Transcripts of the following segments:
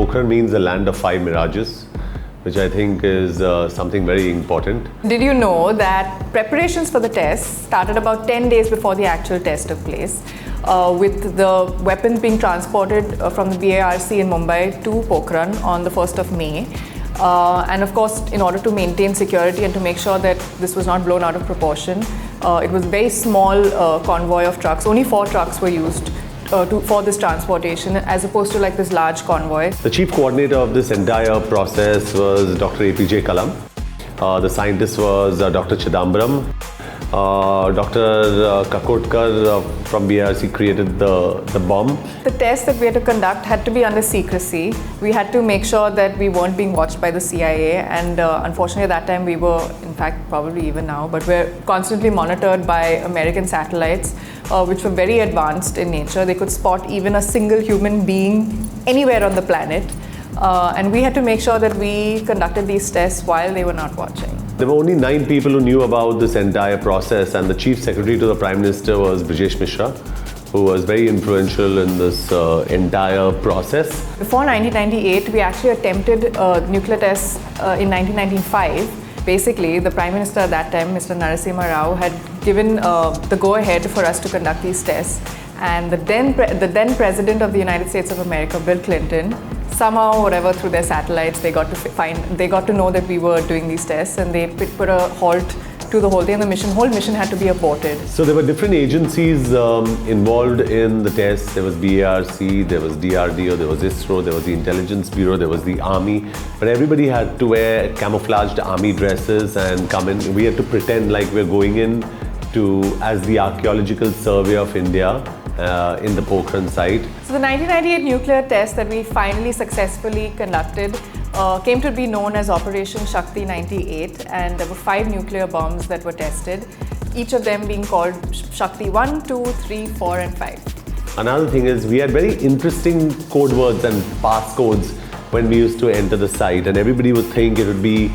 Pokhran means the land of 5 mirages, which I think is something very important. Did you know that preparations for the test started about 10 days before the actual test took place, with the weapons being transported from the BARC in Mumbai to Pokhran on the 1st of May. And of course, in order to maintain security and to make sure that this was not blown out of proportion, it was a very small convoy of trucks. Only 4 trucks were used for this transportation, as opposed to like this large convoy. The chief coordinator of this entire process was Dr. APJ Kalam. The scientist was Dr. Chidambaram. Dr. Kakotkar from BRC created the bomb. The test that we had to conduct had to be under secrecy. We had to make sure that we weren't being watched by the CIA, and unfortunately at that time we were, in fact probably even now, but we're constantly monitored by American satellites, which were very advanced in nature. They could spot even a single human being anywhere on the planet. And we had to make sure that we conducted these tests while they were not watching. There were only 9 people who knew about this entire process, and the chief secretary to the Prime Minister was Mishra, who was very influential in this entire process. Before 1998, we actually attempted nuclear tests in 1995. Basically, the Prime Minister at that time, Mr. Narasimha Rao, had given the go-ahead for us to conduct these tests. And the then President of the United States of America, Bill Clinton, somehow, whatever, through their satellites, they got to know that we were doing these tests, and they put a halt to the whole thing. The whole mission had to be aborted. So there were different agencies involved in the tests. There was BARC, there was DRDO, there was ISRO, there was the Intelligence Bureau, there was the Army. But everybody had to wear camouflaged army dresses and come in. We had to pretend like we're going in as the archaeological survey of India. In the Pokhran site. So the 1998 nuclear test that we finally successfully conducted came to be known as Operation Shakti 98, and there were 5 nuclear bombs that were tested, each of them being called Shakti 1, 2, 3, 4 and 5. Another thing is we had very interesting code words and passcodes when we used to enter the site, and everybody would think it would be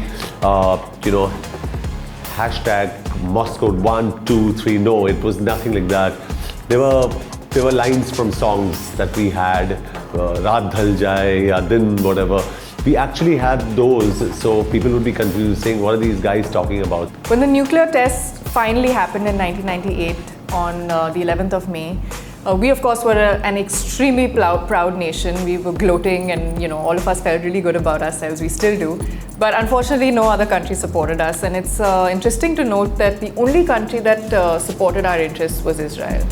hashtag Moscow 1, 2, 3. No, it was nothing like that. There were lines from songs that we had, Raat Dhal Jaye, ya Din, whatever. We actually had those, so people would be confused, saying, what are these guys talking about? When the nuclear test finally happened in 1998 on the 11th of May, we of course were an extremely proud nation. We were gloating, and all of us felt really good about ourselves. We still do. But unfortunately, no other country supported us, and it's interesting to note that the only country that supported our interests was Israel.